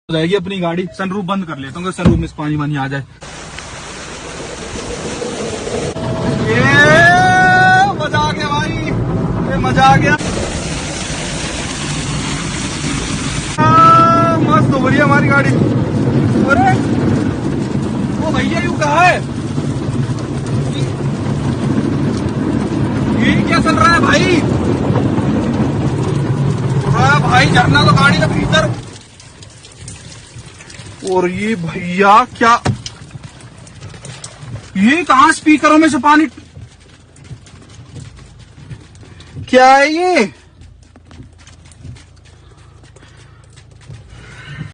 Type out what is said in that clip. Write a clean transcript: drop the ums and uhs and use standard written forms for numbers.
हो जाएगी अपनी गाड़ी। सनरूफ बंद कर लेता हूँ, सनरूफ में से पानी वानी आ जाए। ये मजा आ गया भाई, ये मजा आ गया। मस्त हो रही है हमारी गाड़ी। अरे वो भैया यू कहा है, ये क्या चल रहा है भाई? भाई झरना तो गाड़ी के भीतर। और ये भैया क्या, ये कहां स्पीकरों में से पानी क्या है ये?